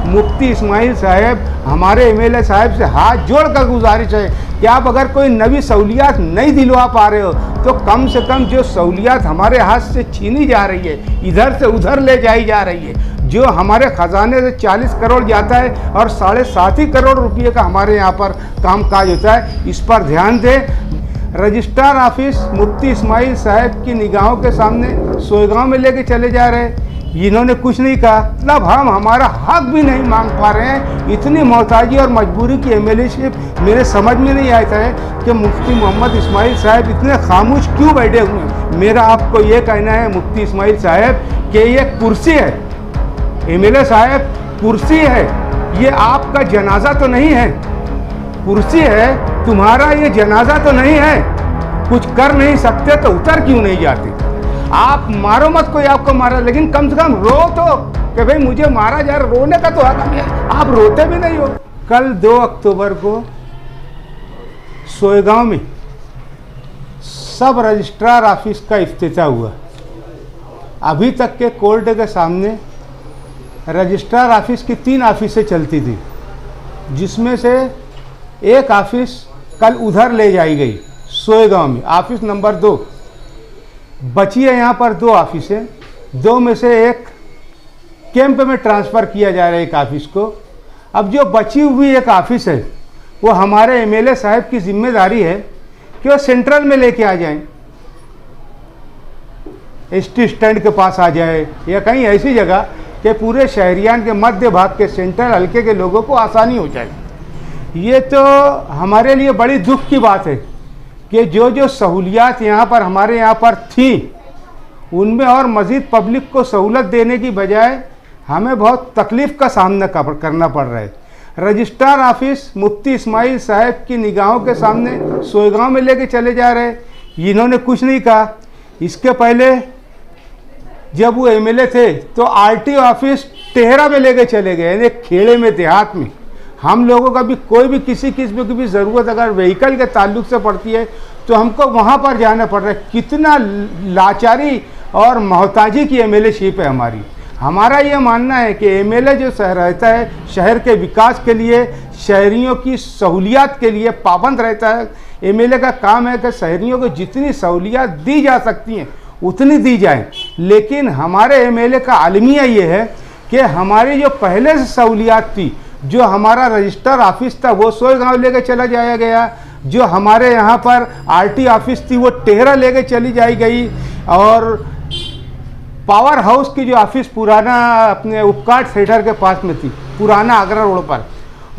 मुफ्ती इस्माइल साहब, हमारे एमएलए साहब से हाथ जोड़ कर गुजारिश है कि आप अगर कोई नवी सहूलियात नहीं दिलवा पा रहे हो तो कम से कम जो सहूलियात हमारे हाथ से छीनी जा रही है, इधर से उधर ले जाई जा रही है, जो हमारे ख़जाने से 40 करोड़ जाता है और 7.5 करोड़ रुपये का हमारे यहाँ पर कामकाज होता है, इस पर ध्यान दें। रजिस्ट्रार ऑफिस मुफ्ती इस्माइल साहब की निगाहों के सामने सोयगांव में लेके चले जा रहे हैं, इन्होंने कुछ नहीं कहा। मतलब हम हमारा हक भी नहीं मांग पा रहे हैं। इतनी मोहताजी और मजबूरी की एमएलएशिप मेरे समझ में नहीं आता है कि मुफ्ती मोहम्मद इस्माइल साहब इतने खामोश क्यों बैठे हुए हैं। मेरा आपको ये कहना है मुफ्ती इस्माइल साहब कि ये कुर्सी है, एमएलए साहब कुर्सी है, ये आपका जनाजा तो नहीं है। कुर्सी है, तुम्हारा ये जनाजा तो नहीं है। कुछ कर नहीं सकते तो उतर क्यों नहीं जाते। आप मारो मत, कोई आपको मारा, लेकिन कम से कम रो तो कि भाई मुझे मारा जा रहा, रोने का तो हक है। आप रोते भी नहीं हो। कल 2 अक्टूबर को सोयगांव में सब रजिस्ट्रार ऑफिस का इफ्तिताह हुआ। अभी तक के कोर्ट के सामने रजिस्ट्रार ऑफिस की 3 ऑफिसें चलती थी, जिसमें से एक ऑफिस कल उधर ले जाई गई सोयगांव में, ऑफिस नंबर 2 बची है। यहाँ पर 2 ऑफिसें, 2 में से एक कैंप में ट्रांसफ़र किया जा रहा है एक ऑफिस को। अब जो बची हुई एक ऑफिस है वो हमारे एमएलए साहब की जिम्मेदारी है कि वो सेंट्रल में लेके आ जाएं, एसटी स्टैंड के पास आ जाए या कहीं ऐसी जगह कि पूरे शहरियान के मध्य भाग के सेंट्रल हल्के के लोगों को आसानी हो जाए। ये तो हमारे लिए बड़ी दुख की बात है कि जो सहूलियात यहाँ पर हमारे यहाँ पर थी उनमें और मज़ीद पब्लिक को सहूलत देने की बजाय हमें बहुत तकलीफ़ का सामना करना पड़ रहा है। रजिस्ट्रार ऑफिस मुफ्ती इस्माइल साहब की निगाहों के सामने सोयगांव में लेके चले जा रहे हैं, इन्होंने कुछ नहीं कहा। इसके पहले जब वो एमएलए थे तो आरटीओ ऑफिस टेहरा में लेके चले गए, यानी खेड़े में, देहात में। हम लोगों का भी कोई भी किसी किस्म की भी ज़रूरत अगर व्हीकल के ताल्लुक से पड़ती है तो हमको वहाँ पर जाना पड़ रहा है। कितना लाचारी और मोहताजी की एमएलएशिप है हमारी। हमारा ये मानना है कि एमएलए जो रहता है शहर के विकास के लिए, शहरियों की सहूलियात के लिए पाबंद रहता है। एमएलए का काम है कि शहरियों को जितनी सहूलियात दी जा सकती हैं उतनी दी जाए, लेकिन हमारे एमएलए का आलमिया ये है कि हमारी जो पहले से सहूलियात थी, जो हमारा रजिस्टर ऑफिस था वो सोयगांव लेके चला जाया गया, जो हमारे यहाँ पर आरटी ऑफिस थी वो टेहरा लेके चली जाई गई, और पावर हाउस की जो ऑफिस पुराना अपने उपकाट थिएटर के पास में थी, पुराना आगरा रोड पर,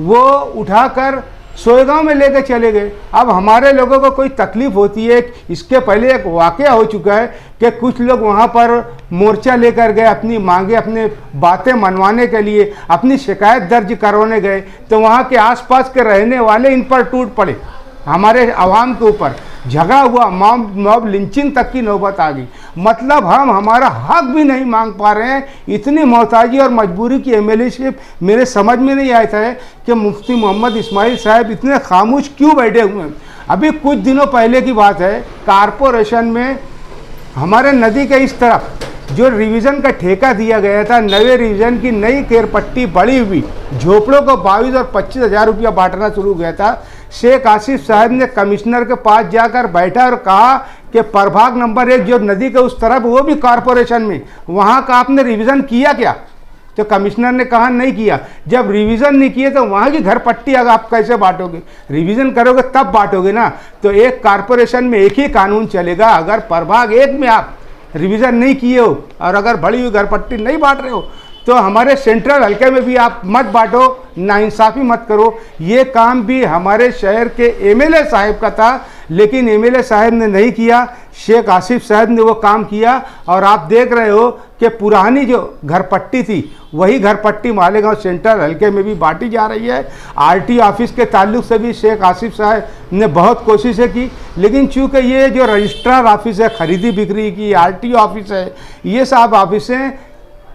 वो उठाकर सोयगांव में लेके चले गए। अब हमारे लोगों को कोई तकलीफ़ होती है। इसके पहले एक वाक़या हो चुका है कि कुछ लोग वहाँ पर मोर्चा लेकर गए, अपनी मांगे, अपने बातें मनवाने के लिए, अपनी शिकायत दर्ज करवाने गए, तो वहाँ के आसपास के रहने वाले इन पर टूट पड़े, हमारे आवाम के ऊपर झगड़ा हुआ, मॉब लिंचिंग तक की नौबत आ गई। मतलब हम हमारा हक भी नहीं मांग पा रहे हैं। इतनी मोहताजी और मजबूरी की एमएलएशिप मेरे समझ में नहीं आता है कि मुफ्ती मोहम्मद इस्माइल साहब इतने खामोश क्यों बैठे हुए हैं। अभी कुछ दिनों पहले की बात है, कारपोरेशन में हमारे नदी के इस तरफ जो रिवीजन का ठेका दिया गया था, नवे रिवीजन की नई केरपट्टी बढ़ी हुई झोपड़ों को 22 और 25 हज़ार रुपया बांटना शुरू किया था। शेख आसिफ साहब ने कमिश्नर के पास जाकर बैठा और कहा कि प्रभाग नंबर 1 जो नदी के उस तरफ वो भी कारपोरेशन में, वहाँ का आपने रिवीजन किया क्या? तो कमिश्नर ने कहा नहीं किया। जब रिवीजन नहीं किए तो वहाँ की घर पट्टी अगर आप कैसे बांटोगे? रिवीजन करोगे तब बांटोगे ना। तो एक कारपोरेशन में एक ही कानून चलेगा। अगर प्रभाग 1 में आप रिवीजन नहीं किए हो और अगर बड़ी हुई घर पट्टी नहीं बांट रहे हो तो हमारे सेंट्रल हल्के में भी आप मत बांटो, नाइंसाफ़ी मत करो। ये काम भी हमारे शहर के एमएलए साहब का था, लेकिन एमएलए साहब ने नहीं किया, शेख आसिफ साहब ने वो काम किया। और आप देख रहे हो कि पुरानी जो घर पट्टी थी वही घर पट्टी मालेगांव सेंट्रल हल्के में भी बांटी जा रही है। आरटी ऑफिस के ताल्लुक से भी शेख आसिफ साहब ने बहुत कोशिशें की, लेकिन चूँकि ये जो रजिस्ट्रार ऑफिस है, खरीदी बिक्री की, आरटी ऑफिस है, ये सब ऑफिसें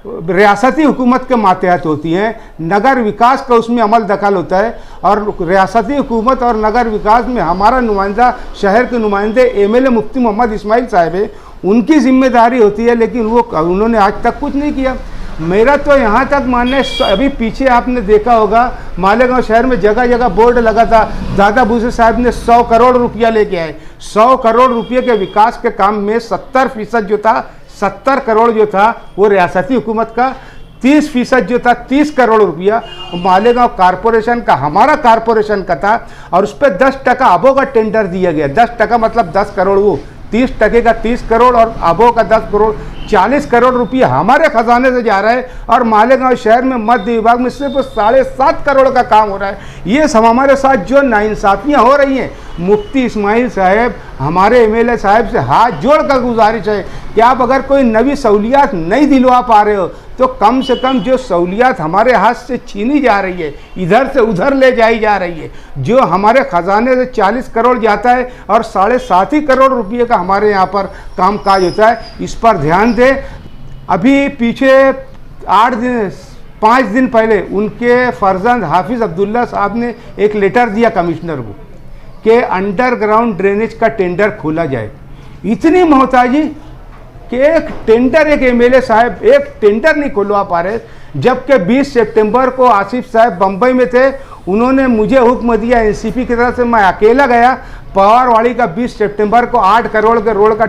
रियासती हुकूमत के मातहत होती हैं। नगर विकास का उसमें अमल दखल होता है और रियासती हुकूमत और नगर विकास में हमारा नुमाइंदा, शहर के नुमाइंदे एमएलए मुफ्ती मोहम्मद इस्माइल साहब है, उनकी जिम्मेदारी होती है, लेकिन वो उन्होंने आज तक कुछ नहीं किया। मेरा तो यहाँ तक मानने, अभी पीछे आपने देखा होगा मालेगांव शहर में जगह जगह बोर्ड लगा था, दादा भूसे साहब ने 100 करोड़ रुपया लेके आए। 100 करोड़ रुपये के विकास के काम में 70% जो था, 70 करोड़ जो था वो रियासती हुकूमत का, 30% जो था 30 करोड़ रुपया मालेगांव कारपोरेशन का, हमारा कारपोरेशन का था। और उस पर 10% अबो का टेंडर दिया गया। 10% मतलब 10 करोड़, वो 30% का 30 करोड़ और अबो का 10 करोड़, 40 करोड़ रुपये हमारे खजाने से जा रहा है। और मालेगांव शहर में मध्य विभाग में सिर्फ 7.5 करोड़ का काम हो रहा है। ये सब हमारे साथ जो नाइंसाफियाँ हो रही हैं, मुफ्ती इस्माइल साहब, हमारे एमएलए साहब से हाथ जोड़ कर गुजारिश है कि आप अगर कोई नई सहूलियात नहीं दिलवा पा रहे हो तो कम से कम जो सहूलियात हमारे हाथ से छीनी जा रही है, इधर से उधर ले जाई जा रही है, जो हमारे ख़जाने से 40 करोड़ जाता है और 7.5 करोड़ रुपये का हमारे यहाँ पर कामकाज होता है, इस पर ध्यान दें। अभी पीछे 5 दिन पहले उनके फर्जंद हाफिज़ अब्दुल्ला साहब ने एक लेटर दिया कमिश्नर को कि अंडरग्राउंड ड्रेनेज का टेंडर खोला जाए। इतनी मोहताजी कि एक टेंडर, एक एमएलए साहब एक टेंडर नहीं खुलवा पा रहे, जबकि 20 सितंबर को आसिफ साहब बम्बई में थे, उन्होंने मुझे हुक्म दिया एनसीपी की तरफ से, मैं अकेला गया पवारवाड़ी का 20 सितंबर को 8 करोड़ के रोड का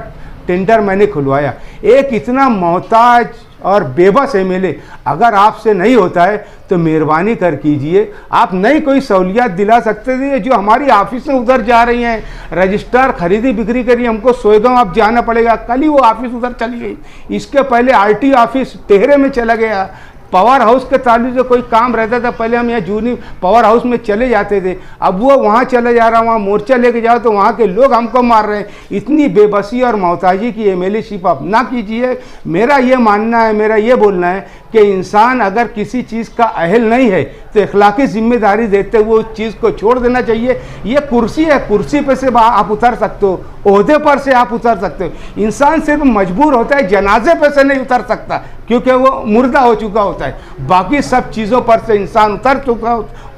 टेंडर मैंने खुलवाया। एक इतना मोहताज और बेबस एमएलए अगर आपसे नहीं होता है तो मेहरबानी कर कीजिए, आप नई कोई सहूलियात दिला सकते थे। जो हमारी ऑफिस में उधर जा रही हैं, रजिस्ट्रार खरीदी बिक्री करी, हमको सोएगांव अब जाना पड़ेगा, कल ही वो ऑफिस उधर चली गई। इसके पहले आरटी ऑफिस टेहरे में चला गया। पावर हाउस के ताल्लुक से कोई काम रहता था, पहले हम यहाँ जूनी पावर हाउस में चले जाते थे, अब वो वहाँ चले जा रहा, वहाँ मोर्चा लेके जाओ तो वहाँ के लोग हमको मार रहे हैं। इतनी बेबसी और मोहताजी की एमएलएशिप आप ना कीजिए। मेरा ये मानना है, मेरा ये बोलना है कि इंसान अगर किसी चीज़ का अहल नहीं है तो इखलाकी जिम्मेदारी देते हुए उस चीज़ को छोड़ देना चाहिए। ये कुर्सी है, कुर्सी पे से आप उतर सकते हो, ओहदे पर से आप उतर सकते हो। इंसान सिर्फ मजबूर होता है, जनाजे पे से नहीं उतर सकता क्योंकि वो मुर्दा हो चुका होता है। बाकी सब चीज़ों पर से इंसान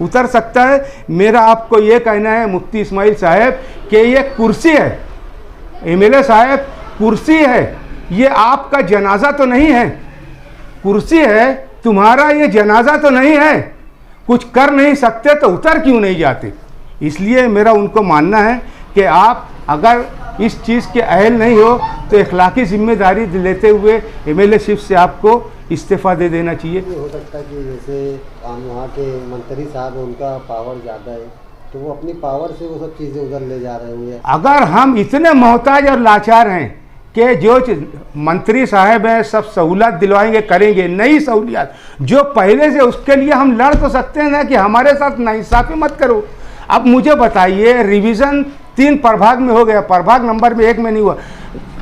उतर सकता है। मेरा आपको ये कहना है मुफ्ती इस्माइल साहब कि ये कुर्सी है, एमएलए साहब कुर्सी है, ये आपका जनाजा तो नहीं है। कुर्सी है, तुम्हारा ये जनाजा तो नहीं है। कुछ कर नहीं सकते तो उतर क्यों नहीं जाते। इसलिए मेरा उनको मानना है कि आप अगर इस चीज़ के अहल नहीं हो तो इखलाकी जिम्मेदारी लेते हुए एमएलएशिप से आपको इस्तीफ़ा दे देना चाहिए। हो सकता है कि जैसे वहाँ के मंत्री साहब, उनका पावर ज़्यादा है तो वो अपनी पावर से वो सब चीज़ें उधर ले जा रहे होंगे। अगर हम इतने मोहताज और लाचार हैं कि जो मंत्री साहब हैं सब सहूलत दिलवाएंगे, करेंगे, नई सहूलियात जो पहले से, उसके लिए हम लड़ तो सकते हैं ना कि हमारे साथ नाइंसाफ़ी मत करो। अब मुझे बताइए, रिवीजन 3 प्रभाग में हो गया, प्रभाग नंबर में 1 में नहीं हुआ।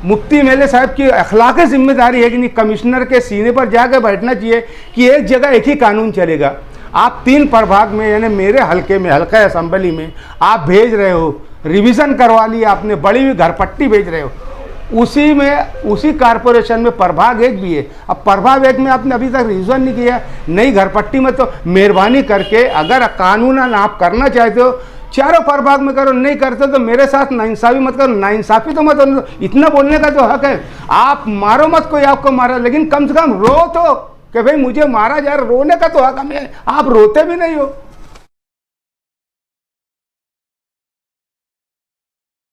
मुफ्ती एमएलए साहब की अखलाकी जिम्मेदारी है कि नहीं, कमिश्नर के सीने पर जाकर बैठना चाहिए कि एक जगह एक ही कानून चलेगा। आप 3 प्रभाग में, यानी मेरे हल्के में, हल्का असेंबली में आप भेज रहे हो, रिवीजन करवा लिया आपने, बड़ी हुई घरपट्टी भेज रहे हो, उसी में, उसी कारपोरेशन में प्रभाग 1 भी है। अब प्रभाग 1 में आपने अभी तक रिवीजन नहीं किया, नई घरपट्टी में तो मेहरबानी करके अगर कानूनन आप करना चाहते हो चारों प्रभाग में करो, नहीं करते तो मेरे साथ नाइंसाफ़ी मत करो। नाइंसाफ़ी तो मत, इतना बोलने का तो हक है। आप मारो मत, कोई आपको मारा, लेकिन कम से कम रो तो कि भाई मुझे मारा जा रहा, रोने का तो हक हमें। आप रोते भी नहीं हो।